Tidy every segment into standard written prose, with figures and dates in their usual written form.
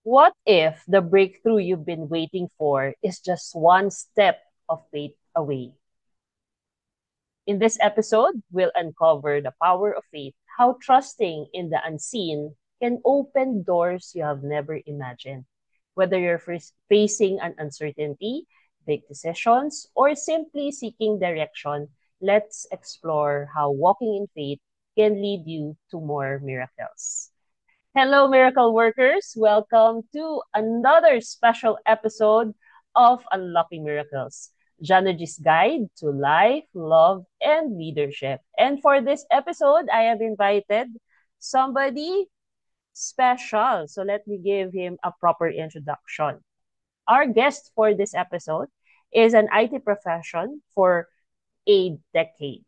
What if the breakthrough you've been waiting for is just one step of faith away? In this episode, we'll uncover the power of faith, how trusting in the unseen can open doors you have never imagined. Whether you're facing an uncertainty, big decisions, or simply seeking direction, let's explore how walking in faith can lead you to more miracles. Hello, miracle workers. Welcome to another special episode of Unlocking Miracles, Janaji's guide to life, love, and leadership. And for this episode, I have invited somebody special. So let me give him a proper introduction. Our guest for this episode is an IT profession for a decade,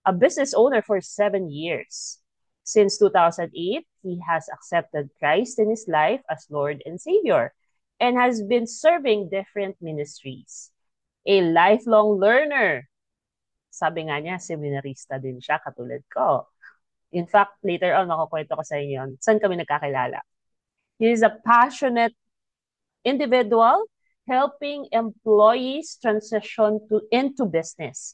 a business owner for 7 years. Since 2008, he has accepted Christ in his life as Lord and Savior and has been serving different ministries. A lifelong learner. Sabi nga niya, seminarista din siya, katulad ko. In fact, later on, makukwento ko sa inyo saan kami nagkakilala. He is a passionate individual helping employees transition into business.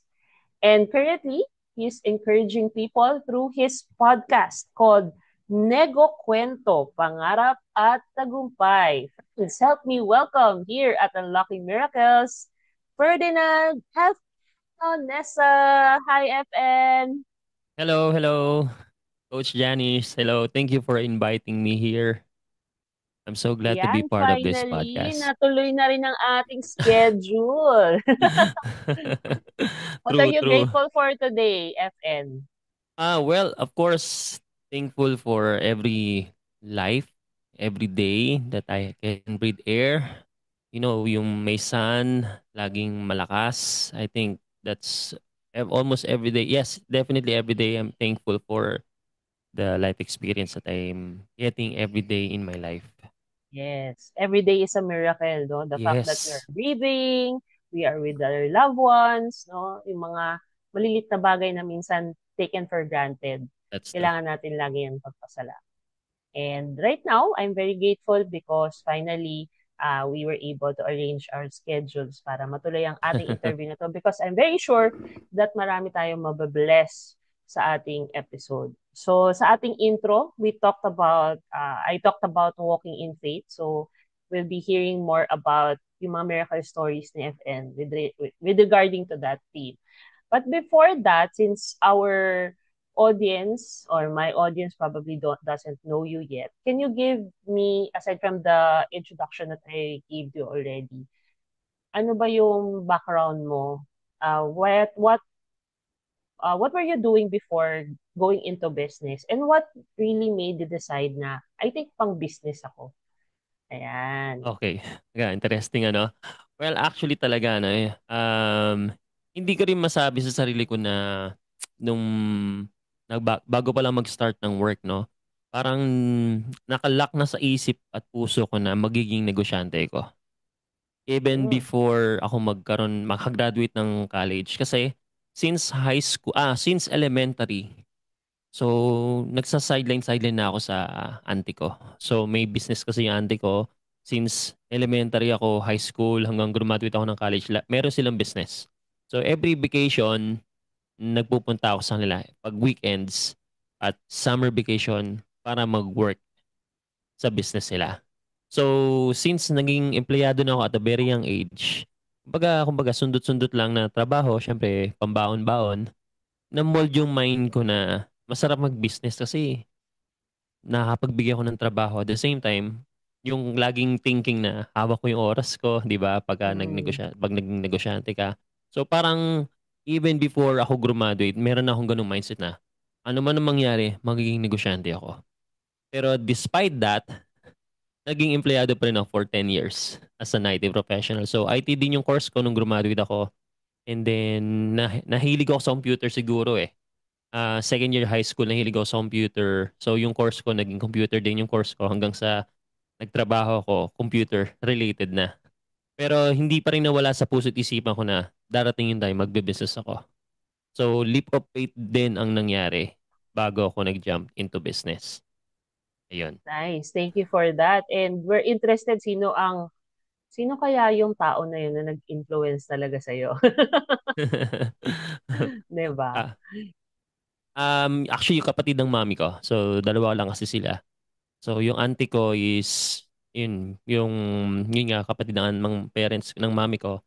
And currently, he's encouraging people through his podcast called Nego Kwento, Pangarap at Tagumpay. Please help me welcome here at Unlocking Miracles, Ferdinand F. Nessa. Hi, FN. Hello, hello, Coach Janice. Hello, thank you for inviting me here. I'm so glad to be Ayan, part of this finally, podcast. natuloy na rin ang ating schedule. What are True, you true. grateful for today, FN? Well, of course, thankful for every life, every day that I can breathe air. Yung may sun, laging malakas. I think that's almost every day. Yes, definitely every day I'm thankful for the life experience that I'm getting every day in my life. Yes, every day is a miracle, no? The fact that we're Yes, breathing, we are with our loved ones, no? Yung mga malilit na bagay na minsan taken for granted. that's true. Kailangan natin lagi yan pagpasala. And right now, I'm very grateful because finally, we were able to arrange our schedules para matuloy ang ating interview na to because I'm very sure that marami tayong mababless sa ating episode. So sa ating intro, I talked about walking in faith. So we'll be hearing more about yung mga miracle stories ni FN with regarding to that theme. But before that, since our audience or my audience probably doesn't know you yet, can you give me, aside from the introduction that I gave you already, ano ba yung background mo? What were you doing before going into business? And what really made you decide na, I think pang business ako? Ayan. Okay. Interesting ano. Well, actually talaga ano hindi ko rin masabi sa sarili ko na nung bago pa lang mag-start ng work, no. Parang nakalock na sa isip at puso ko na magiging negosyante ko. Even Mm. before ako makagraduate ng college kasi since elementary. So, nagsa-sideline na ako sa auntie ko. So, may business kasi yung auntie ko. Since elementary ako, high school, hanggang graduate ako ng college, meron silang business. So, every vacation, nagpupunta ako sa kanila. Pag weekends at summer vacation para mag-work sa business nila. So, since naging empleyado na ako at a very young age, kumbaga sundot-sundot lang na trabaho, syempre, pambaon-baon, na-mold yung mind ko na masarap mag-business kasi nakakapagbigay ako ng trabaho. At the same time, yung laging thinking na hawak ko yung oras ko, di ba? Mm. Pag naging negosyante ka. So parang even before ako graduate, meron na akong ganung mindset na ano man ang mangyari, magiging negosyante ako. Pero despite that, naging empleyado pa rin ako for 10 years as an IT professional. So IT din yung course ko nung graduate ako. And then nahilig ako sa computer siguro eh. Second year high school, nahilig ako sa computer. So yung course ko, naging computer din yung course ko hanggang sa nagtrabaho ako, computer related na. Pero hindi pa rin nawala sa puso't isipan ko na darating yung time, magbe-business ako. So leap of faith din ang nangyari bago ako nag-jump into business. Ayun. Nice. Thank you for that. And we're interested sino kaya yung tao na yun na nag-influence talaga sa'yo? 'Di ba? Ah, actually, yung kapatid ng mami ko. So, dalawa lang kasi sila. So, yung auntie ko is, yun nga, kapatid ng parents ng mami ko.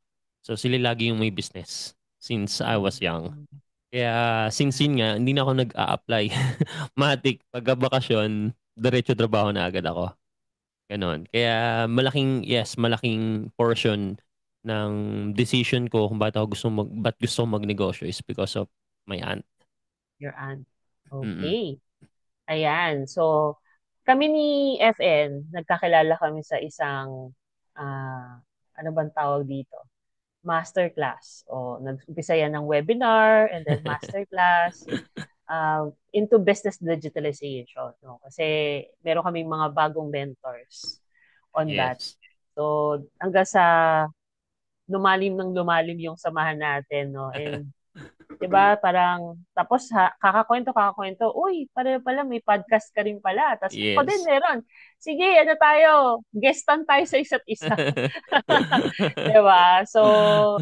So, sila lagi yung may business since I was young. Mm. Kaya, since yun nga, hindi na ako nag-a-apply. Matik, pagka-bakasyon, diretso trabaho na agad ako. Ganon. Kaya, malaking portion ng decision ko kung ba't gusto ko magnegosyo is because of my aunt. Your aunt. Mm-mm. Okay. Ayan. So, kami ni FN, nagkakilala kami sa isang, ano bang tawag dito? Masterclass. O, nag-umpisa yan ng webinar and then masterclass into business digitalization. No? Kasi meron kaming mga bagong mentors on that. Yes. So, hanggang sa lumalim yung samahan natin, no? And 'di ba? Parang tapos kakakwento, uy, pala may podcast ka rin pala. Tapos ako din Yes. meron. Sige, ano tayo? Guestan tayo sa isa't isa. 'Di ba? So,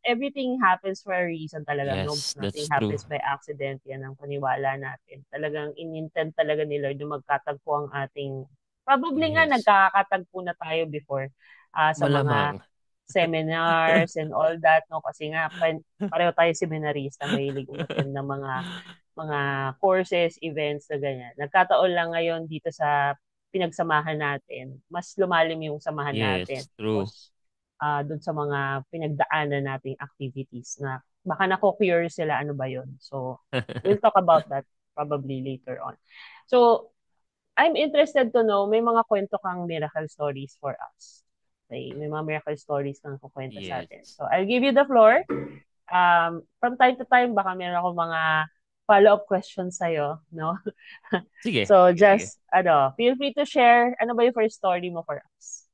everything happens for a reason talaga. No, Yes, nothing that's true. happens by accident. Yan ang paniwala natin. Talagang in-intend talaga ni Lord na magkatagpo ang ating probably nga Yes. nagkakatagpo na tayo before sa mga Malamang. seminars and all that, no? Kasi nga, pareho tayo seminarista, mahilig umattend ng mga courses, events na ganyan. Nagkataon lang ngayon dito sa pinagsamahan natin, mas lumalim yung samahan natin. Yes, true. Tapos, dun sa mga pinagdaanan nating activities na baka nako-curious sila ano ba yun. So, we'll talk about that probably later on. So, I'm interested to know, may mga kwento kang miracle stories for us. Okay, may mga miracle stories kang kukwento sa atin. Yes. So, I'll give you the floor. From time to time, baka meron akong mga follow-up questions sa'yo, no? Sige, So, sige, sige. just, feel free to share, ano ba yung first story mo for us?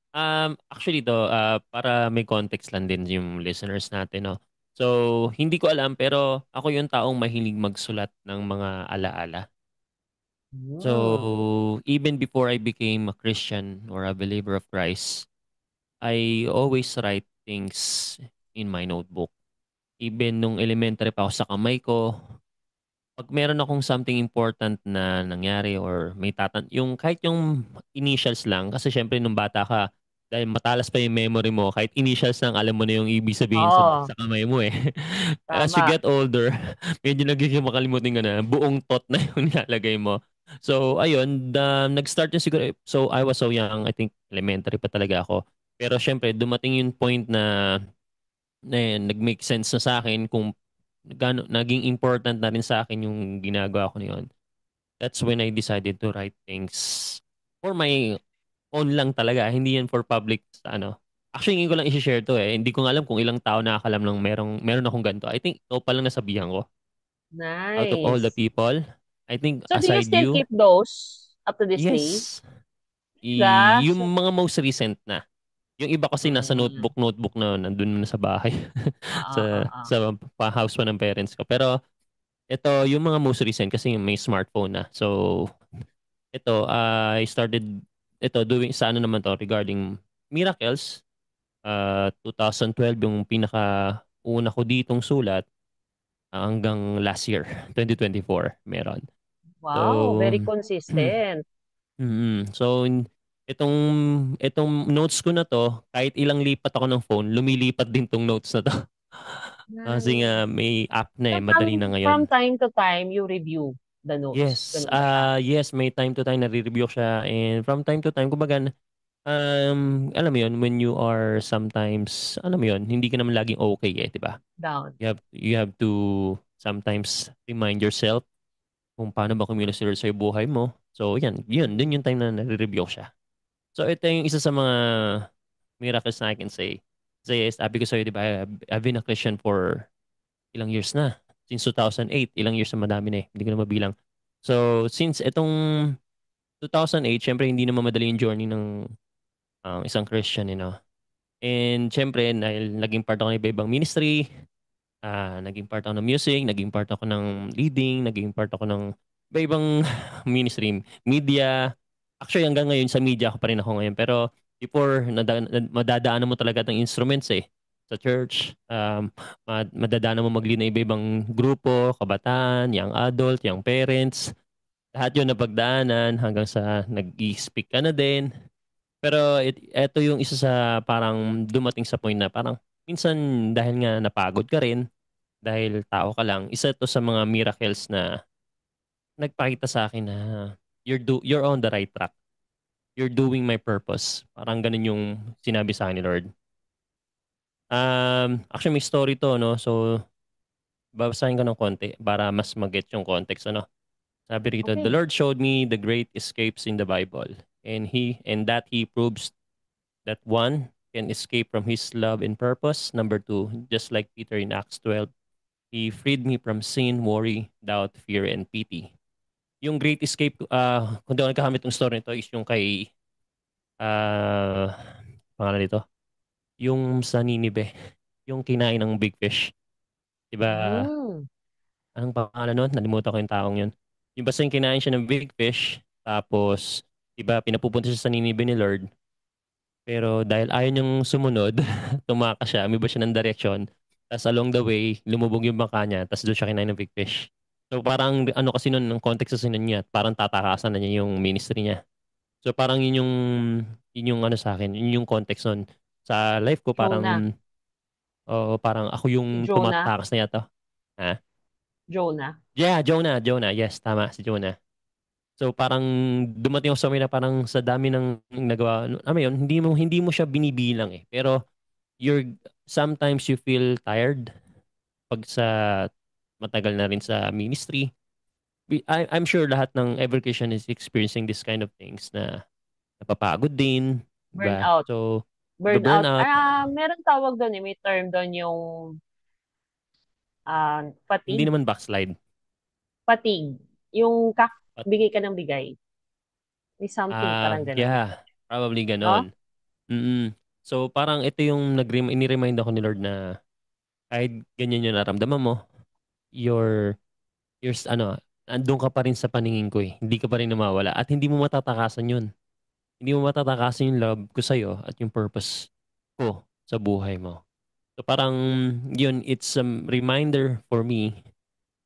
Actually to, para may context lang din yung listeners natin, no? So, hindi ko alam, pero ako yung taong mahilig magsulat ng mga alaala. Hmm. So, even before I became a Christian or a believer of Christ, I always write things in my notebook. Even nung elementary pa ako sa kamay ko, pag meron akong something important na nangyari or yung kahit yung initials lang, kasi syempre nung bata ka, dahil matalas pa yung memory mo, kahit initials lang, alam mo na yung ibig sabihin Oo, sa kamay mo eh. As you tama. get older, medyo nagiging makalimutin ka na, buong thought na yung nilalagay mo. So, ayun, nag-start yun siguro, so I was so young, I think elementary pa talaga ako. Pero syempre, dumating yung point na yun, nag-make sense na sa akin kung naging important na rin sa akin yung ginagawa ko na yun. That's when I decided to write things for my own lang talaga. Hindi yan for public sa ano. Actually, hindi ko lang i-share to eh. Hindi ko nga alam kung ilang tao nakakalam ng meron akong ganito. I think ikaw pa lang nasabihan ko. Out of all the Nice. people, I think So, do you aside still you, keep those up to this day? yes. Yung Gosh. mga most recent na. Yung iba kasi nasa Mm. notebook na nandun na sa bahay. Oo. sa house pa ng parents ko. Pero ito, yung mga most recent kasi may smartphone na. So, ito, I started doing sa ano naman to regarding miracles. 2012 yung pinaka una ko ditong sulat hanggang last year, 2024 meron. Wow, So, very consistent. so itong itong notes ko na to, kahit ilang lipat ako ng phone, lumilipat din tong notes na to. Kasi nga Nice. may app na So eh, madali na from ngayon. time to time, you review the notes. Yes, Ganun ba siya? yes, may time to time nare-review ko siya and from time to time kumbaga alam mo yun when you are sometimes alam mo yun hindi ka naman laging okay eh, 'di ba? Down. You have to sometimes remind yourself kung paano ba kumilos sa buhay mo. So yun din yung time na nare-review ko siya. So ito yung isa sa mga miracles na I can say. Kasi sabi ko sa'yo, 'di ba, I've been a Christian for ilang years na. Since 2008, ilang years na madami na eh. Hindi ko na mabilang. So, since itong 2008, syempre hindi naman madali yung journey ng isang Christian, you know. And syempre, dahil naging part ako ng iba-ibang ministry, naging part ako ng music, naging part ako ng leading, naging part ako ng iba-ibang ministry, media. Actually, hanggang ngayon sa media ako pa rin ako ngayon. Pero before, madadaanan mo talaga ng instruments eh. Sa church, madadaanan mo mag-lead na iba-ibang grupo, kabataan, young adult, young parents. Lahat yun napagdaanan hanggang sa nag-i-speak ka na din. Pero eto yung isa sa parang dumating sa point na parang minsan dahil nga napagod ka rin, dahil tao ka lang, isa to sa mga miracles na nagpakita sa akin na you're on the right track. You're doing my purpose. Parang ganun yung sinabi sa akin ni Lord. Actually may story to, no? So, babasahin ko ng konti para mas mag-get yung context, ano? Sabi rito, the Okay. Lord showed me the great escapes in the Bible, and that he proves that one can escape from his love and purpose. Number two, just like Peter in Acts 12, he freed me from sin, worry, doubt, fear, and pity. Yung great escape, kung di ako nagkakamit ng story nito, is yung kay, uh, pangalan nito, yung sa Ninive, yung kinain ng big fish. Diba, Mm. anong pangalan nun? Nalimutan ko yung taong yun. Yung basta yung kinain siya ng big fish, tapos, diba, pinapupunta siya sa Ninive ni Lord. Pero dahil ayaw niyang sumunod, tumakas siya, umiba siya ng direction. Tapos along the way, lumubog yung bangka niya, tapos doon siya kinain ng big fish. So parang ano kasi nun, ng context sa sinan niya, parang tatakasan na niya yung ministry niya. So parang yun yung ano sa akin, yun yung context nun. Sa life ko Jonah. parang, parang ako yung Si Jonah. tumatakas na yata. Ha? Jonah. Yeah, Jonah. Yes, tama, si Jonah. So parang dumating ako sa may na parang sa dami ng nagawa, ano yun, hindi mo siya binibilang eh. Pero you're sometimes you feel tired pag sa matagal na rin sa ministry. I'm sure lahat ng every Christian is experiencing this kind of things na napapagod din, di ba? Burnout. So, Burnout. burnout, Meron tawag doon eh. May term doon yung hindi fatigue. naman backslide. Fatigue. Yung But, bigay ka ng bigay. May something parang ganon. yeah, probably No? ganon. mm So, parang ito yung ini-remind ako ni Lord na kahit ganyan yung naramdaman mo, your, ano, andun ka pa rin sa paningin ko eh. Hindi ka pa rin namawala. At hindi mo matatakasan yun. Hindi mo matatakasan yung love ko sa'yo at yung purpose ko sa buhay mo. So parang yun, it's a reminder for me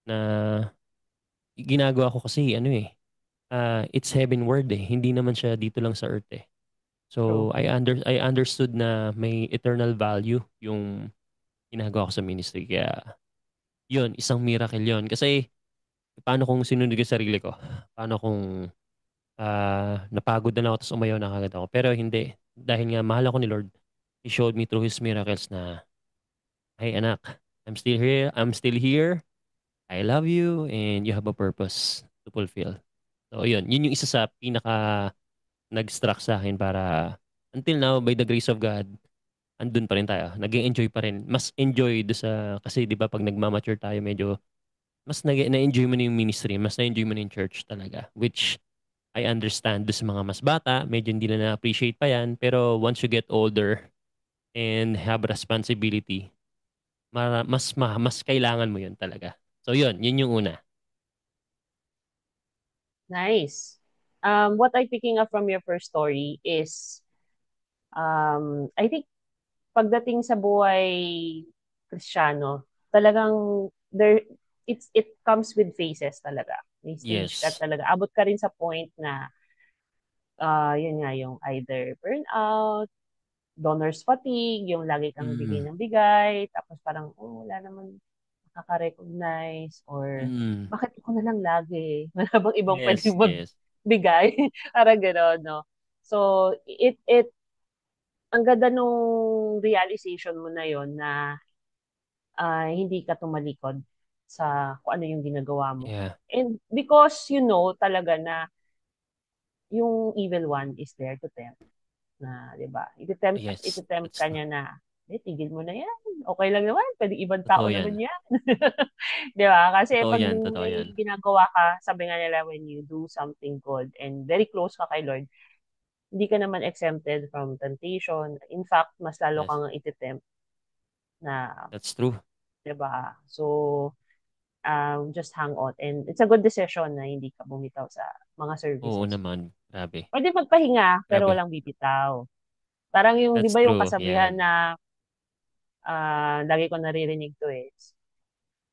na ginagawa ko kasi ano eh, it's heavenward eh. Hindi naman siya dito lang sa earth eh. True. So I understood na may eternal value yung ginagawa ko sa ministry. Kaya yun, isang miracle yun. Kasi paano kung sinunod ko yung sarili ko? Paano kung napagod na lang ako tapos umayaw na kagad ako? Pero hindi. Dahil nga mahal ako ni Lord, He showed me through His miracles na, hey anak, I'm still here, I love you, and you have a purpose to fulfill. So yun yung isa sa pinaka nag-struck sa akin para until now, by the grace of God, andun pa rin tayo. Nag-enjoy pa rin. Mas enjoy do sa, kasi di ba pag nagmamature tayo, medyo mas na-enjoy mo na yung ministry, mas na-enjoy mo na yung church talaga. Which I understand do sa mga mas bata, medyo hindi na na-appreciate pa yan. Pero once you get older and have responsibility, mas kailangan mo yun talaga. So yun yung una. Nice. What I'm picking up from your first story is, I think pagdating sa buhay Kristiyano, talagang it comes with phases talaga. May stage ka Yes. talaga. Abot ka rin sa point na yun nga yung either burnout, donor's fatigue, yung lagi kang bigay Mm. ng bigay, tapos parang, oh, wala naman nakaka-recognize or Mm. bakit ako na lang lagi? Wala bang ibang Yes, pwedeng yes. magbigay? Parang gano'n, no? So, ang ganda nung realization mo na yon na hindi ka tumalikod sa kung ano yung ginagawa mo. Yeah. And because you know talaga na yung evil one is there to tempt na, 'di ba? Ite-tempt at Yes. ite-tempt That's ka niya na, tigil mo na 'yan. Okay lang naman, pwedeng ibang tao totoo naman yan. 'yan. 'Di ba? Kasi Totoo pag yan, totoo yan. may ginagawa ka, sabi nga nila when you do something good and very close ka kay Lord, hindi ka naman exempted from temptation. In fact, mas lalo Yes. kang ite-tempt na, That's true. 'di ba? So, just hang on and it's a good decision na hindi ka bumitaw sa mga Oo services mo. naman. Grabe. Pwede magpahinga, pero Grabe. walang bibitaw. Parang yung, di That's ba yung true. kasabihan Yan. na lagi ko naririnig to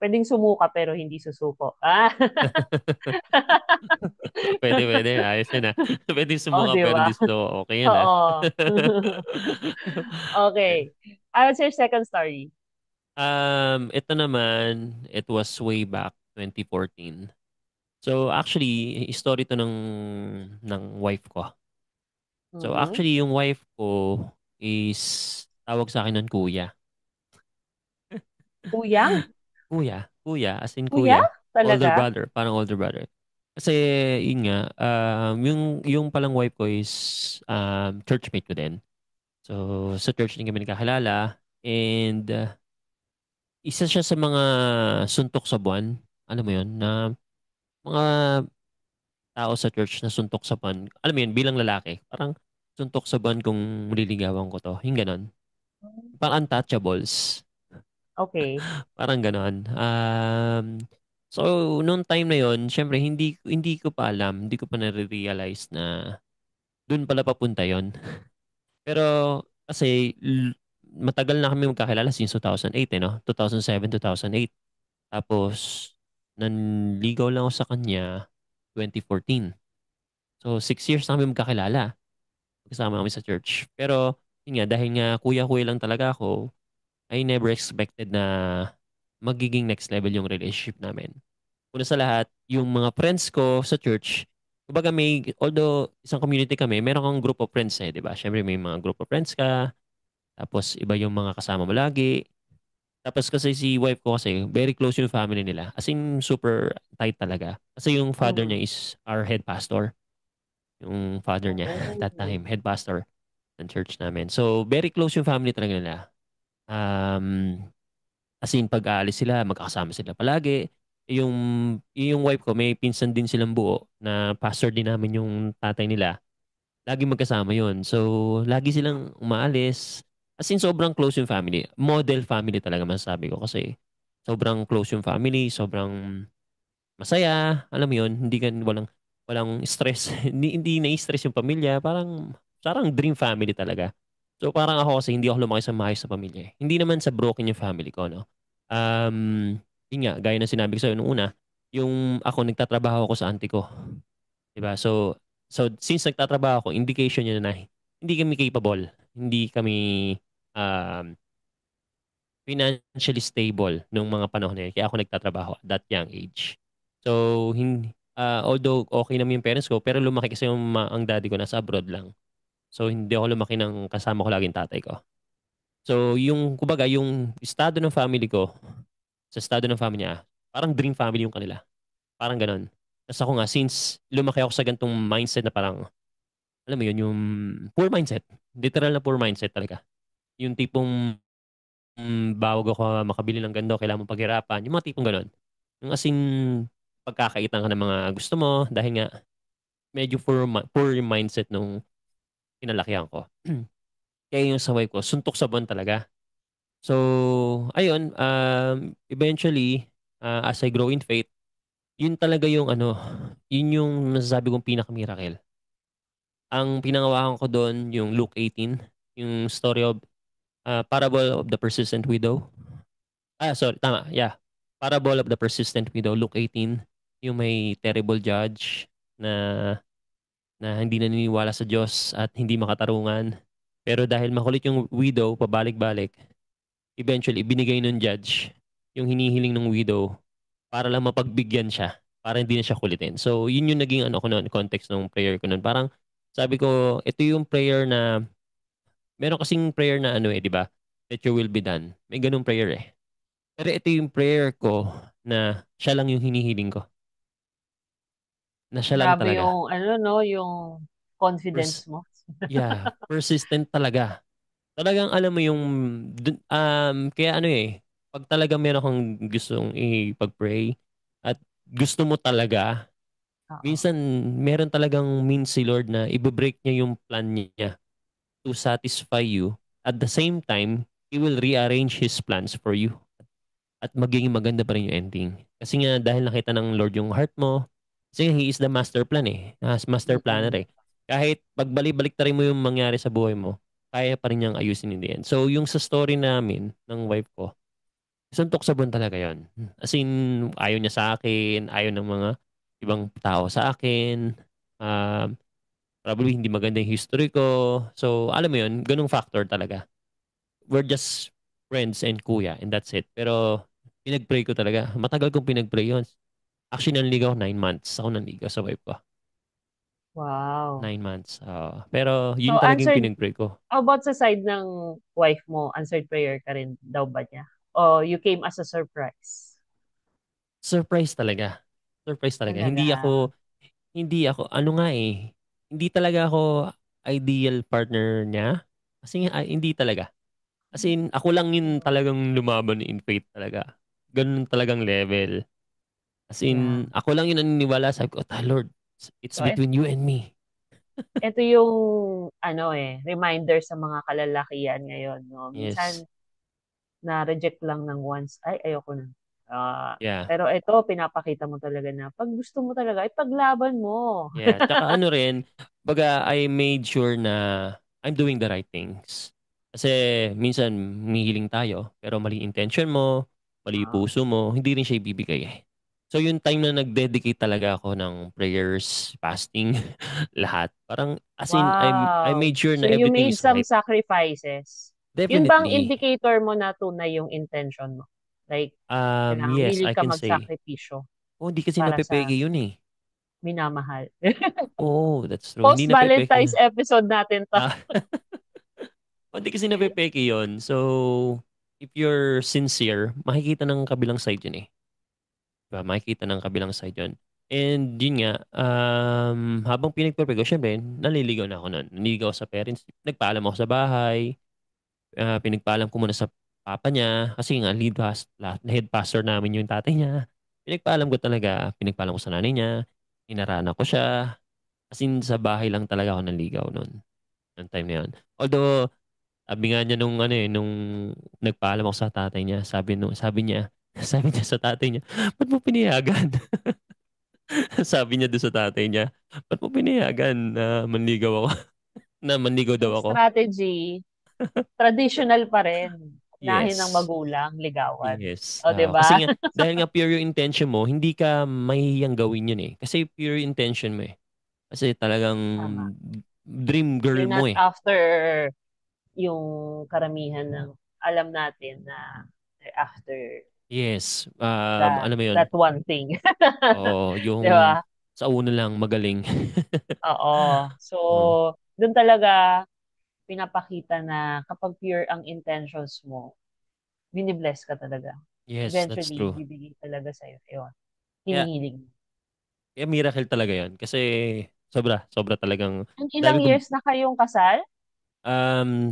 pwedeng sumuka pero hindi susuko. Ah, Pwede, pwede. Ayos yun ah. Pwede oh, sumuka di pero ba? di slow. Okay yun ah. Oo. Okay. What's your second story? Ito naman, it was way back 2014. So actually, story to ng wife ko. So Mhm. actually, yung wife ko is tawag sa akin nun kuya. Kuyang? Kuya, as in Kuya? kuya. Older Talaga? brother, parang older brother. Kasi yun nga, yung palang wife ko is churchmate ko din. So sa church din kami nagkakilala and isa siya sa mga suntok sa buwan. Alam mo yun, na mga tao sa church na suntok sa buwan. Alam mo yun, bilang lalaki, parang suntok sa buwan kung liligawan ko to. Yung ganon. Parang untouchables. Okay. Parang ganon. So, noong time na yon, syempre, hindi ko pa alam, hindi ko pa nare-realize na doon pala papunta yon. Pero, kasi, matagal na kami magkakilala since 2008, no? 2007, 2008. Tapos, nanligaw lang ako sa kanya 2014. So, 6 years na kami magkakilala. Kasama kami sa church. Pero, yun nga, dahil nga kuya-kuya lang talaga ako, I never expected na magiging next level yung relationship namin. Una sa lahat, yung mga friends ko sa church, kumbaga although isang community kami, meron kang group of friends di ba? Siyempre may mga group of friends ka, tapos iba yung mga kasama mo lagi. Tapos kasi si wife ko kasi, very close yung family nila. As in, super tight talaga. Kasi yung father niya Mhm. is our head pastor. Yung father niya, that Oh. time, head pastor ng church namin. So, very close yung family talaga nila. Um, As in, pag aalis sila, magkakasama sila palagi. Yung, yung wife ko, may pinsan din silang buo na pastor din namin yung tatay nila. Lagi magkasama yun. So, lagi silang umaalis. As in, sobrang close yung family. Model family talaga masasabi ko kasi sobrang close yung family, sobrang masaya. Alam mo yun, walang stress. Hindi na-stress yung pamilya. Parang dream family talaga. So parang ako kasi hindi ako lumaki sa maayos sa pamilya. Hindi naman sa broken yung family ko, no? Yun nga, gaya ng sinabi ko sa'yo nung una, yung ako nagtatrabaho ako sa auntie ko. Diba? So since nagtatrabaho ako, indication yun na hindi kami capable. Hindi kami um, financially stable nung mga panahon na yun. Kaya ako nagtatrabaho at that young age. So, although okay naman yung parents ko, pero lumaki kasi ang daddy ko nasa abroad lang. So, hindi ako lumaki ng kasama ko laging tatay ko. So, kumbaga, yung estado ng family ko, sa estado ng family niya, parang dream family yung kanila. Parang ganun. Tapos ako nga, since lumaki ako sa gantong mindset na parang, alam mo yun, yung poor mindset. Literal na poor mindset talaga. Yung tipong bago ako makabili ng ganito, kailangan mo paghirapan. Yung mga tipong ganun. Yung as in, pagkakaitan ka ng mga gusto mo dahil nga medyo poor yung mindset nung kinalakihan ko. Kaya yung sa wife ko, suntok sa buwan talaga. So, ayun, eventually, as I grow in faith, yun talaga yung yun yung masasabi kong pinaka-miracle. Ang pinangawakan ko doon, yung Luke 18, yung story of, parable of the persistent widow. Sorry, tama. Yeah. Parable of the Persistent Widow, Luke 18. Yung may terrible judge na hindi naniniwala sa Diyos at hindi makatarungan. Pero dahil makulit yung widow, pabalik-balik, eventually, binigay ng judge yung hinihiling ng widow para lang mapagbigyan siya, para hindi na siya kulitin. So, yun yung naging ko noon, context ng prayer ko noon. Parang sabi ko, ito yung prayer na, meron kasing prayer na di ba? That your will be done. May ganung prayer eh. Pero ito yung prayer ko na siya lang yung hinihiling ko. Na siya lang Grabe talaga. yung, ano, no, yung confidence Pers mo. yeah, persistent talaga. Talagang alam mo yung, kaya pag talaga meron kang gustong ipag-pray at gusto mo talaga, Oo. minsan meron talagang means si Lord na i-break niya yung plan niya to satisfy you. At the same time, He will rearrange His plans for you. At magiging maganda pa rin yung ending. Kasi nga dahil nakita ng Lord yung heart mo, kasi He is the master plan Master planner Mm-mm. Kahit pagbalik-balik mo yung mangyari sa buhay mo, kaya pa rin niyang ayusin in the end. So, yung sa story namin ng wife ko, suntok sa buwan talaga yon. As in, ayaw niya sa akin, ayaw ng mga ibang tao sa akin. Um, Probably hindi maganda yung history ko. So, alam mo yun, ganung factor talaga. We're just friends and kuya, and that's it. Pero, pinag-pray ko talaga. Matagal kong pinag-pray yun. Actually, nanligaw ako 9 months. Ako nanligaw sa wife ko. Wow. 9 months. Pero, yun So, talaga yung answered, pinag-pray ko. how about sa side ng wife mo, answered prayer ka rin daw ba niya? O you came as a surprise? Surprise talaga. Surprise talaga. Talaga. Ano nga hindi talaga ako ideal partner niya. Kasi hindi talaga. As in, ako lang yun talagang lumaban in faith talaga. Ganun talagang level. As Yeah. in, ako lang yun naniniwala. Sabi ko, "Oh, Lord, it's So, between you and me." ito yung ano reminder sa mga kalalakihan ngayon, no? Yes. Minsan na-reject lang ng once, ay ayoko na. Ah, Yeah. pero ito pinapakita mo talaga na pag gusto mo talaga ipaglaban mo. Yeah. Tsaka ano rin, baga I made sure na I'm doing the right things. Kasi minsan humihiling tayo, pero mali intention mo, mali Ah, puso mo, hindi rin siya ibibigay eh. So yung time na nag-dedicate talaga ako ng prayers, fasting, lahat. Parang as in I wow. made sure So na you everything made is some right. sacrifices. Yun bang Definitely. indicator mo na tunay yung intention mo? Like, kailangan Yes, willing I ka can say. magsakripisyo Oh, hindi kasi para sa napepeke yun eh. minamahal. Oh, that's true. Hindi napepeke Post-Valentine's yun. episode natin to. Ah, oh, hindi kasi napepeke yun. So, if you're sincere, makikita ng kabilang side yun eh. Diba? Makikita ng kabilang side yun. And yun nga, habang pinagpapego, syempre, naliligaw na ako nun. Naliligaw ako sa parents. Nagpaalam ako sa bahay. Pinagpaalam ko muna sa papa niya. Kasi nga, head pastor namin yung tatay niya. Pinagpaalam ko talaga. Pinagpaalam ko sa nanay niya. Inarana ko siya. As in, sa bahay lang talaga ako naligaw nun. Noong time na yun. Although, sabi nga niya nung nagpaalam ako sa tatay niya, sabi niya, sabi niya sa tatay niya, ba't mo pinayagan? Sabi niya doon sa tatay niya, ba't mo pinayagan na manligaw ako? Na manligaw daw Yung ako? strategy, traditional pa rin. Unahin ng Yes. magulang, ligawan. Yes. O, di Kasi ba? nga, dahil nga pure yung intention mo, hindi ka mahihiyang gawin yun eh. Kasi pure yung intention mo eh. Kasi talagang Tama. dream girl You're mo not eh. after yung karamihan ng alam natin na they're after Yes. Alam mo yun, that one thing. oo, Di yung ba? sa una lang magaling. Oo. So, Oo. doon talaga pinapakita na kapag pure ang intentions mo, binibless ka talaga. Yes, that's Eventually, true. bibigay talaga sa'yo. Yun. Kaya, Hinihiling mo. kaya miracle talaga yan. Kasi sobra talagang, And dami ilang kong, years na kayong kasal?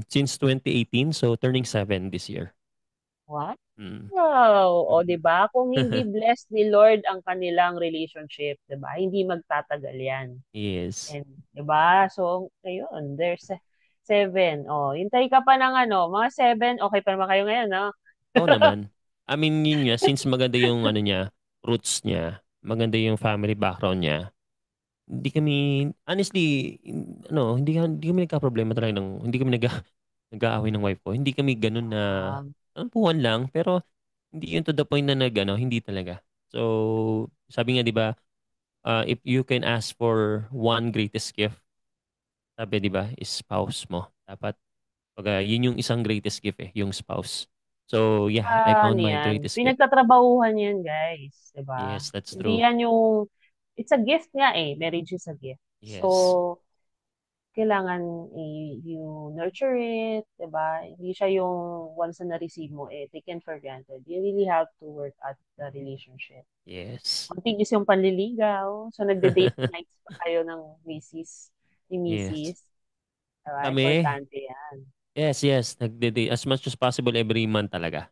since 2018, so turning 7 this year. What? Mm. Wow! O, di ba? Kung hindi blessed ni Lord ang kanilang relationship, di ba? Hindi magtatagal yan. Yes. And, di ba? So, ayun, there's 7. O, hintay ka pa ng ano, mga 7, okay pa naman kayo ngayon, no? Oo naman. I mean, yun nga, since maganda yung ano niya, roots niya, maganda yung family background niya, hindi kami, honestly, hindi kami nagka-problema talaga hindi kami nag-aaway ng wife ko. Hindi kami ganun na, Um, tampuhan lang, pero hindi yun to the point na hindi talaga. So, sabi nga, di ba, if you can ask for one greatest gift, sabi, di ba, is spouse mo. Dapat, yun yung isang greatest gift yung spouse. So, yeah, I ano found my yan? greatest gift. Pinagtatrabahuhan yan, guys. Di ba? Yes, that's Hindi true. yan yung, it's a gift nga eh. Marriage is a gift. Yes. So, kailangan you nurture it, 'di ba? Hindi siya yung once na na-receive mo, taken for granted. You really have to work at the relationship. Yes. Continuous yung panliligaw. So, nagde-date nights pa kayo ng ni Yes. Mrs. Diba? Kami, Importante yan. yes. As much as possible every month talaga.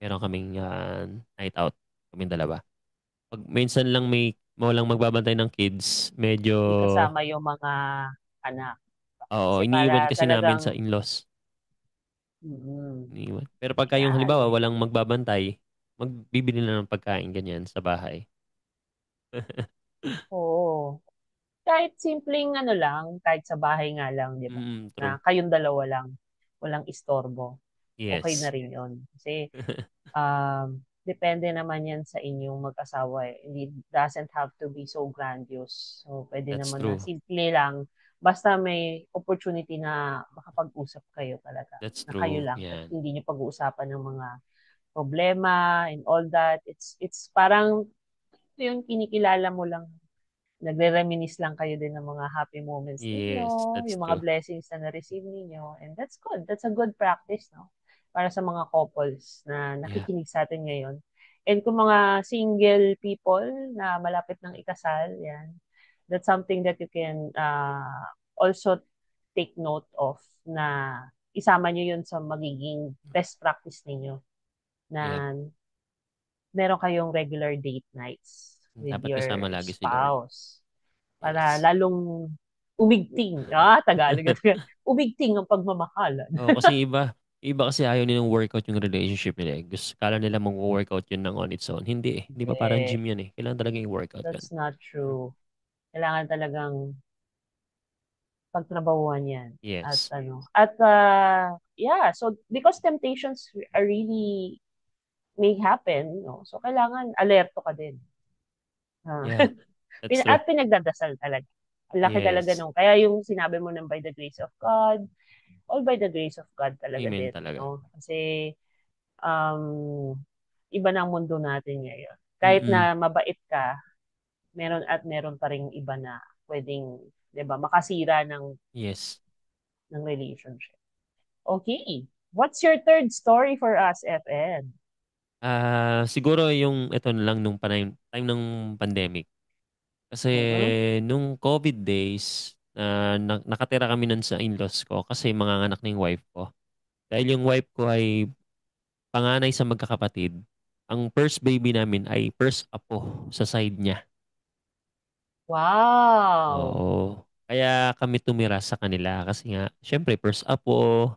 Meron kaming night out. Kaming dalawa. Pag minsan lang walang magbabantay ng kids, medyo, Hindi kasama yung mga anak. oo, Kasi iniiwan para kasi namin sa talagang, in-laws. mm, Iniiwan. Pero pagka yung yan. halimbawa walang magbabantay, magbibili na ng pagkain ganyan sa bahay. Oo. Kahit simpleng ano lang, kahit sa bahay nga lang, 'di ba? True. Na kayong dalawa lang, walang istorbo. Okay na Yes. rin 'yon. Kasi depende naman 'yan sa inyong mag-asawa eh. It doesn't have to be so grandiose. So pwede That's naman na true. simple lang basta may opportunity na makapag-usap kayo talaga That's na kayo true. lang at Yan. hindi niyo pag-uusapan ng mga problema and all that. It's parang yung kinikilala mo lang, nagre-reminisce lang kayo din ng mga happy moments Yes, ninyo, that's yung mga true. blessings na na-receive ninyo, and that's good. That's a good practice, no? Para sa mga couples na Yeah. nakikinig sa atin ngayon. And kung mga single people na malapit ng ikasal, yan, that's something that you can also take note of na isama nyo yun sa magiging best practice ninyo Yep. na meron kayong regular date nights with Dapat kasama your lagi si Lord. spouse para Yes. lalong umigting. Tagalog. Umigting ang pagmamahalan. Oo, kasi iba kasi ayaw nilang workout yung relationship nila eh. Gusto, kala nila mag-workout yun ng on its own. Hindi eh. Hindi pa parang Hindi, gym yan eh. Kailangan talaga yung workout yun. that's not true. Kailangan talagang pagtrabahuan yan. At Yes. ano, at yeah, so because temptations are really may happen, no? So kailangan alerto ka din. Ah, Yeah. That's true. at pinagdadasal talaga. Ang laki talaga Yes. nung, kaya yung sinabi mo ng by the grace of God, all by the grace of God talaga Amen din, talaga. no? Kasi um, iba na ang mundo natin ngayon. Kahit Mm-mm. na mabait ka, meron at meron pa ring iba na pwedeng, 'di ba, makasira Yes. ng relationship. Okay. What's your third story for us, FN? Siguro yung ito na lang nung time ng pandemic. Kasi Mm-mm. nung COVID days, nakatira kami nun sa in-laws ko kasi mga anak ng wife ko. Dahil yung wife ko ay panganay sa magkakapatid, ang first baby namin ay first apo sa side niya. Wow. Oo. Kaya kami tumira sa kanila kasi nga, syempre first apo.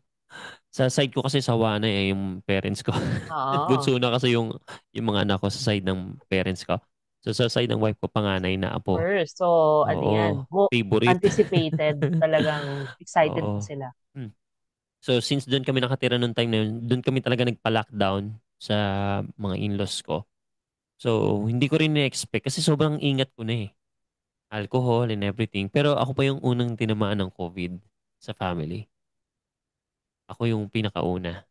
Sa side ko kasi sawa na eh, yung parents ko. Oo. Bunso na kasi yung mga anak ko sa side ng parents ko. So sa side ng wife ko, panganay na apo. First. So, ano yan? Oo. Favorite. Anticipated. Talagang excited pa Oo. sila. Hmm. So since doon kami nakatira noong time na yun, doon kami talaga nagpa-lockdown sa mga in-laws ko. So hindi ko rin na-expect kasi sobrang ingat ko na eh. Alcohol and everything. Pero ako pa yung unang tinamaan ng COVID sa family. Ako yung pinakauna.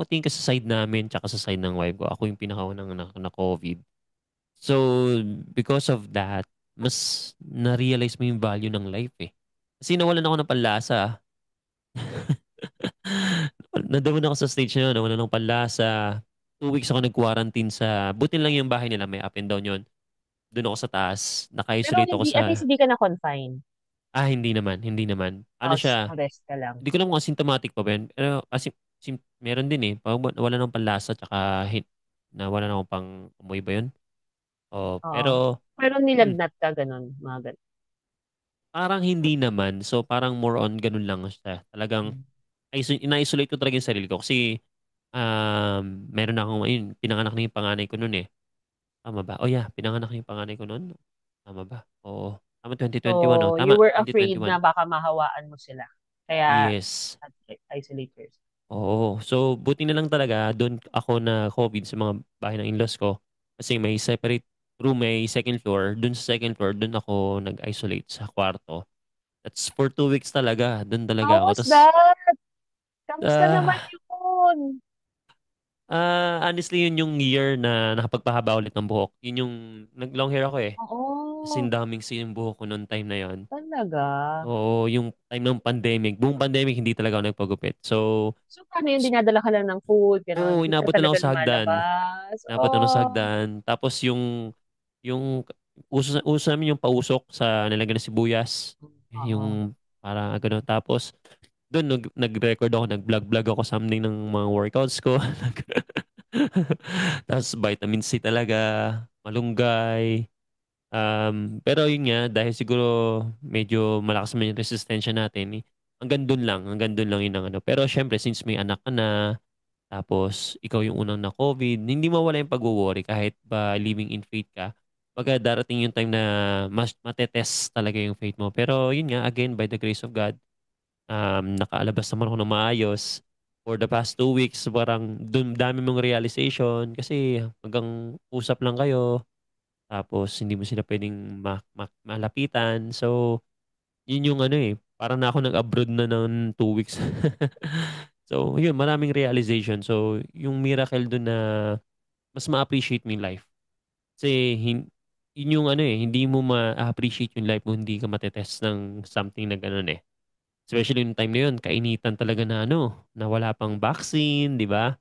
Tingin ka sa side namin, tsaka sa side ng wife ko, ako yung pinakaunang na COVID. So, because of that, mas na-realize mo yung value ng life eh. Kasi nawalan ako ng panlasa. Nadaman ako sa stage na yun, nawalan ng panlasa. 2 weeks ako nag-quarantine buti lang yung bahay nila, may up and down yun. Doon ako sa taas, Pero naka-isolate ako hindi, at least hindi ka na-confine. hindi naman, hindi naman. Ano Tapos, siya, rest ka lang. hindi ko alam kung asymptomatic pa ba yun. Pero meron din eh. Pag wala ng panlasa tsaka na wala na akong pang amoy ba yun? Oh, Oo. pero Pero nilagnat ka, ganun. Mga ganun. parang hindi naman. So parang more on ganun lang siya. Talagang ina-isolate ko talaga yung sarili ko kasi meron na akong ayun, pinanganak na yung panganay ko noon eh. Tama ba? Oh yeah, pinanganak na yung panganay ko noon. Tama ba? Oo. Tama 2021 oh. So, you Tama were afraid 2021. na baka mahawaan mo sila. Kaya, Yes. isolate yourself. Oo. So, buti na lang talaga, doon ako na COVID sa mga bahay ng in-laws ko. Kasi may separate room, may second floor. Doon sa second floor, doon ako nag-isolate sa kwarto. That's for 2 weeks talaga. Doon How talaga ako. was Tapos, that? Kamusta naman ah, yun? honestly, yun yung year na nakapagpahaba ulit ng buhok. Yun yung, nag-long hair ako eh. Kasi Oo, daming yung buhok ko noong time na yon. talaga. Oo, yung time ng pandemic. Buong pandemic, hindi talaga ako nagpagupit. So, So, paano yung dinadala ka lang ng food, gano'n? oo, Hindi ka inabot na ako talaga sa hagdan. lumalabas. Dapat ano sa Oh, hagdan. Tapos yung uso namin yung pausok sa nilagyan ng sibuyas. oo. Yung parang gano'n. Tapos doon nag-record ako, nag-vlog ako something ng mga workouts ko. Tapos vitamin C talaga, malunggay. Pero yun nga, dahil siguro medyo malakas naman yung resistensya natin, hanggang doon lang yun ang ano. Pero syempre, since may anak ka na, tapos ikaw yung unang na COVID, hindi mawala yung pag-worry kahit ba living in faith ka. Pagka darating yung time na mas matetest talaga yung faith mo. Pero yun nga, again, by the grace of God, nakaalabas naman ako ng maayos. For the past 2 weeks, parang dami mong realization kasi hanggang usap lang kayo. Tapos hindi mo sila pwedeng malapitan. So, yun yung ano eh. Parang na ako nag-abroad na ng 2 weeks. So, yun, maraming realization. So, yung miracle dun na mas ma-appreciate mo yung life. Kasi yun yung ano eh, hindi mo ma-appreciate yung life mo, hindi ka matetest ng something na ganun eh. Especially yung time na yun, kainitan talaga na ano, na wala pang vaccine, di ba?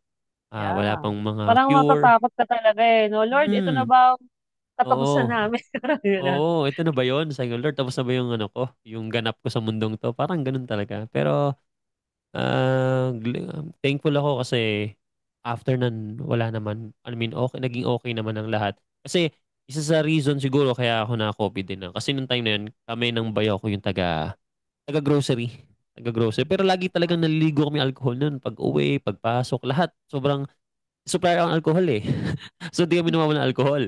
Wala Yeah. pang mga Parang cure. matatakot ka talaga eh, no? Lord, ito na Hmm, ba ang katapusan oo. namin? Parang yun. Oo, ito na ba yun? Sabi ko, Lord, tapos na ba yung ano ko? Yung ganap ko sa mundong to? Parang ganun talaga. Pero, thankful ako kasi after nun, wala naman. I mean, okay, naging okay naman ang lahat. Kasi, isa sa reason siguro kaya ako na-COVID din. Kasi nung time na yun, kami ng bayaw ko yung taga-grocery. Taga-grocery. Pero lagi talagang naliligo kami alcohol nun. Pag uwi, pagpasok, lahat. Sobrang supplier ang alcohol eh. So, di kami nawawalan ng alcohol.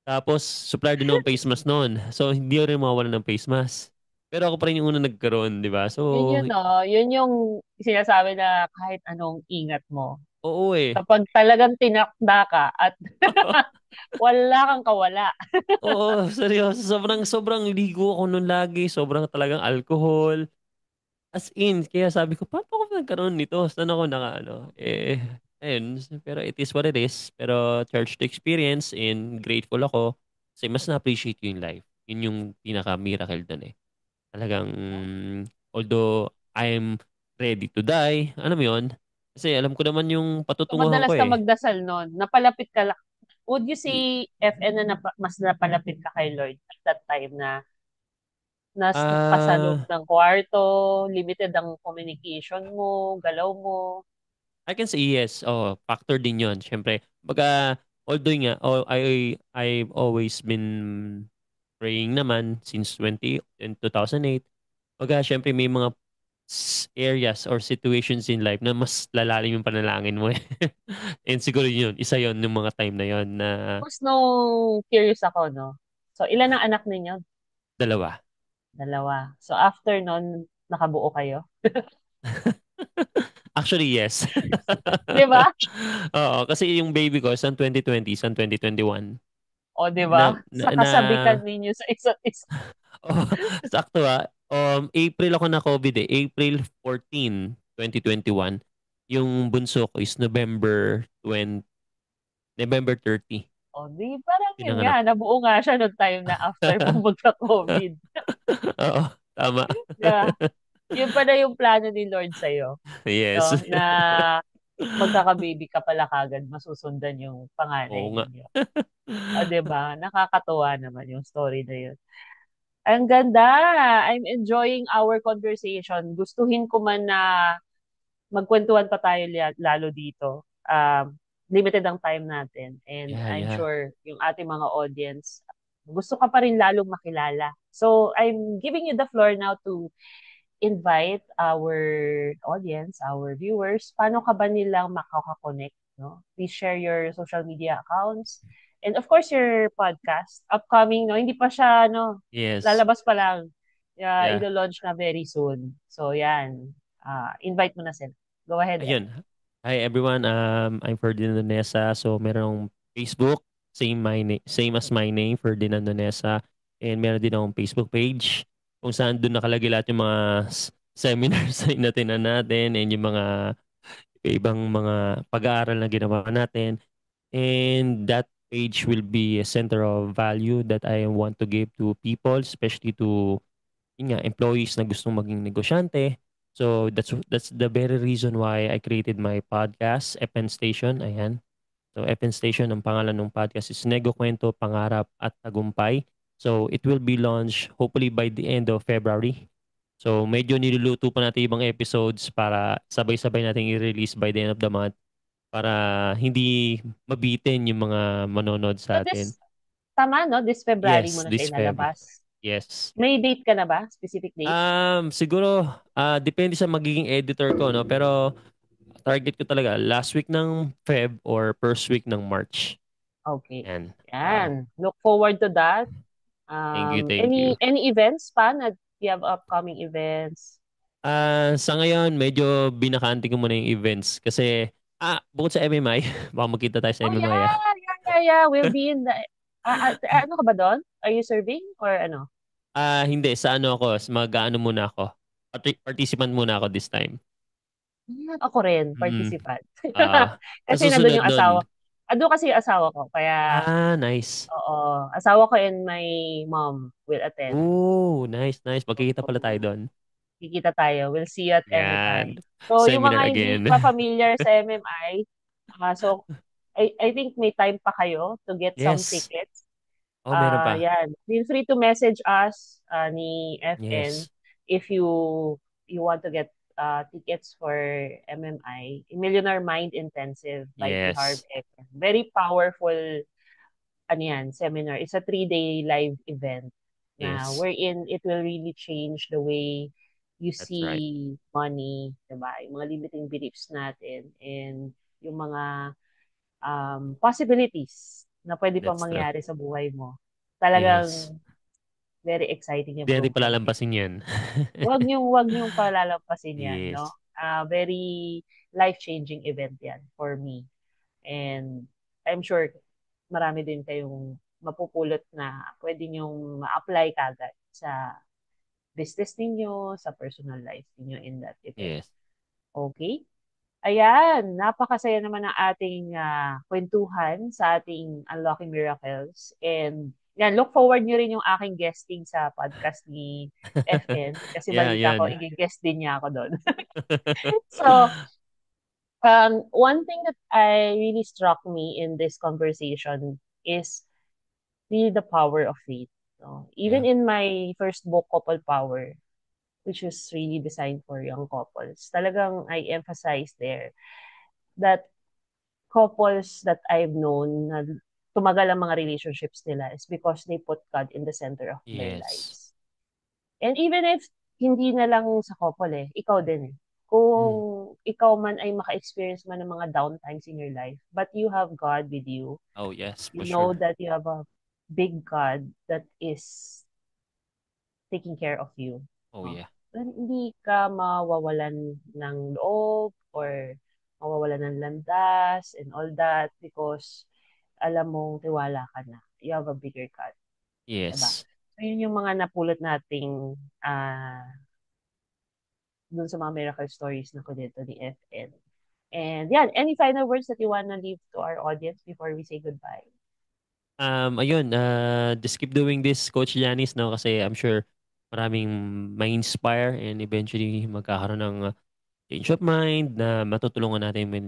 Tapos, supplier din ng face mask noon. So, hindi ko rin mawawalan ng face mask. Pero ako pa rin yung unang nagkaroon, di ba? Yun So, yun, no? Yun yung sinasabi na kahit anong ingat mo. oo eh. Kapag talagang tinakda ka at wala kang kawala. Oo, seryoso. Sobrang ligo ako noon lagi. Sobrang talagang alcohol. As in, kaya sabi ko, paano ako nagkaroon nito? Saan ako ano? Ayun. Pero it is what it is. Pero church to experience and grateful ako. Kasi mas na-appreciate ko yung life. Yun yung pinaka-miracle doon eh. Talagang, although I'm ready to die, alam mo yun? Kasi alam ko naman yung So, patutunguhan ko madalas ka eh. magdasal nun. Napalapit ka lang. Would you I- say, FN, na mas napalapit ka kay Lord at that time na ka sa loob Ah, ng kwarto, limited ang communication mo, galaw mo? I can say yes. Oh, factor din 'yon. Syempre, baga although nga I've always been praying naman since 2008. Baga syempre may mga areas or situations in life na mas lalalim yung panalangin mo eh. And siguro yun, isa yon yung mga time na yon na Tapos nung curious ako, no? So, ilan ang anak ninyo? dalawa. Dalawa. So, after nun, nakabuo kayo? Actually, yes. Di ba? Oo, kasi yung baby ko, isang 2020, isang 2021. O, di ba? Na, na, Sa na kasabikan ninyo sa isa't isa. oh, sakto April ako na COVID eh. April 14, 2021. Yung bunso ko is November 30. O, di parang yun Pinanganak. nga, nabuo nga siya noong time na after mo magka-COVID. Oo, tama. Yeah. Yun pala yung plano ni Lord sa'yo, Yes. no? Na magkaka-baby ka pala kagad, masusundan yung Oo panganay nga. ninyo. O, di ba? Nakakatuwa naman yung story na yun. Ang ganda! I'm enjoying our conversation. Gustuhin ko man na magkwentuhan pa tayo lalo dito. Limited ang time natin. And Yeah, I'm yeah. sure yung ating mga audience, gusto ka pa rin lalong makilala. So, I'm giving you the floor now to invite our audience, our viewers. Paano ka ba nilang makaka-connect? No? Please share your social media accounts. And of course, your podcast. Upcoming, no? Hindi pa siya, no? Yes. Lalabas pa lang. Yeah. Ilo-launch na very soon. So, yan. Invite mo na sila. Go ahead, Ed. Ayun. Hi everyone. I'm Ferdinand Nessa. So meron akong Facebook, same as my name, Ferdinand Nessa. And meron din akong Facebook page kung saan doon nakalagay lahat yung mga seminars na inatinan natin and yung mga ibang mga pag-aaral na ginawa natin. And that page will be a center of value that I want to give to people, especially to yun nga, employees na gustong maging negosyante. So that's the very reason why I created my podcast, Epen Station. Ayan. So Epen Station, ang pangalan ng podcast is Nego Kwento, Pangarap at Tagumpay. So it will be launched hopefully by the end of February. So medyo niluluto pa natin ibang episodes para sabay-sabay natin i-release by the end of the month para hindi mabitin yung mga manonood So, sa atin. tama, no? This February mo Yes, na this siya Feb. ilalabas. Yes. May date ka na ba? Specific date? Siguro depende sa magiging editor ko no, pero target ko talaga last week ng Feb or first week ng March. Okay. Yan. Yan. Look forward to that. Thank you, thank you. Any events pa na you have upcoming events? Sa ngayon, medyo binakante ko muna yung events kasi, bukod sa MMI, baka magkita tayo sa Oh MMI ah. yeah, yeah, yeah, yeah. We'll be in the ano ka ba doon? Are you serving or ano? Hindi, sa ano ako, mag-ano muna ako. Participant muna ako this time. Ako rin, Mm. participant. Sa Kasi nandun susunod yung nun. asawa. Ando kasi yung asawa ko. Kaya, Nice. oo, asawa ko and my mom will attend. Oh, nice, nice. Magkikita pala tayo So, doon. kikita tayo. We'll see you at Yan. MMI. So, yung Seminar mga hindi again. pa familiar sa MMI, so, I think may time pa kayo to get some Yes. tickets. Oh, meron pa. Yan. Feel free to message us ni FN Yes. if you want to get tickets for MMI, Millionaire Mind Intensive by T. Harv Yes. Eker. Very powerful ano yan, seminar. It's a 3-day live event na Yes. wherein it will really change the way you That's right. see money, diba? Yung mga limiting beliefs natin and yung mga possibilities na pwede pang That's true. mangyari sa buhay mo. Yes. Talagang very exciting yung Hindi natin program. palalampasin yan. Wag niyong palalampasin yan, no? Yes. Very life-changing event yan for me. And I'm sure marami din kayong mapupulot na pwede niyong ma-apply kagad sa business ninyo, sa personal life ninyo in that event. Yes. Okay? Ayan, napakasaya naman ng ating kwentuhan sa ating Unlocking Miracles. And yan, look forward nyo rin yung aking guesting sa podcast ni FN kasi Yeah, balita ko, yan. i-guest din niya ako doon. So, one thing that I really struck me in this conversation is really the power of faith. So, Yeah. even in my first book, Couple Power, which was really designed for young couples, talagang I emphasize there that couples that I've known na tumagal ang mga relationships nila is because they put God in the center of their Yes. lives. And even if hindi na lang sa couple ikaw din eh. Kung Mm. ikaw man ay maka-experience man ng mga downtimes in your life, but you have God with you, Oh, yes, you for know sure. that you have a big God that is taking care of you. Oh, No? yeah. Then hindi ka mawawalan ng loob or mawawalan ng landas and all that because alam mong tiwala ka na. You have a bigger God. Diba? Yes. So, yun yung mga napulot nating dun sa mga miracle stories na kunento ni FN. And yan, any final words that you wanna leave to our audience before we say goodbye? Ayun, just keep doing this, Coach Janice, no? Kasi I'm sure maraming ma-inspire and eventually magkakaroon ng change of mind na matutulungan natin when,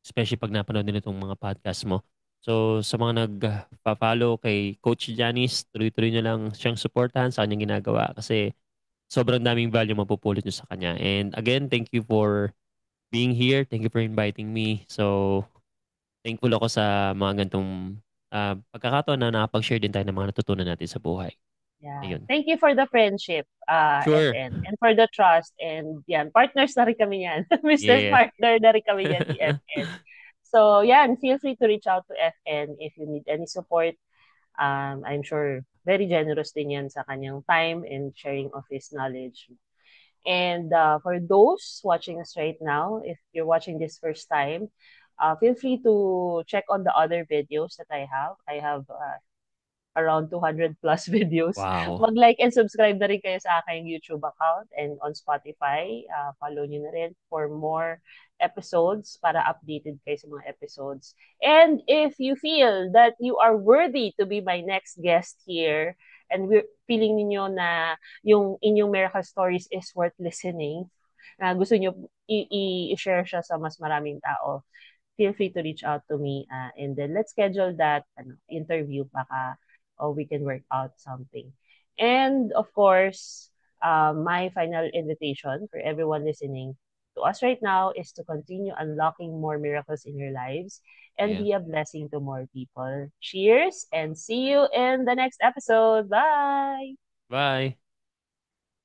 especially pag napanood din itong mga podcast mo. So, sa mga nagpa-follow kay Coach Janice, tuloy-tuloy nyo lang siyang supportahan sa kanyang ginagawa kasi sobrang daming value mapupulot nyo sa kanya. And again, thank you for being here. Thank you for inviting me. So, thankful ako sa mga gantong pagkakataon na nakapag-share din tayo ng mga natutunan natin sa buhay. Yeah. Ayun. Thank you for the friendship, Sure. FN. And for the trust. And yan, partners na rin kami yan. Mr. Yeah. Partner na rin kami yan ni FN. So, yan, feel free to reach out to FN if you need any support. I'm sure very generous din yan sa kanyang time and sharing of his knowledge. And for those watching us right now, if you're watching this first time, feel free to check on the other videos that I have. I have around 200 plus videos. Wow. Mag-like and subscribe na rin kayo sa aking YouTube account and on Spotify. Follow nyo na rin for more episodes para updated kayo sa mga episodes. And if you feel that you are worthy to be my next guest here and we're feeling niyo na yung inyong miracle stories is worth listening, na gusto nyo i-share siya sa mas maraming tao, feel free to reach out to me and then let's schedule that interview baka or we can work out something. And of course, my final invitation for everyone listening to us right now is to continue unlocking more miracles in your lives and Yeah. be a blessing to more people. Cheers and see you in the next episode. Bye! Bye.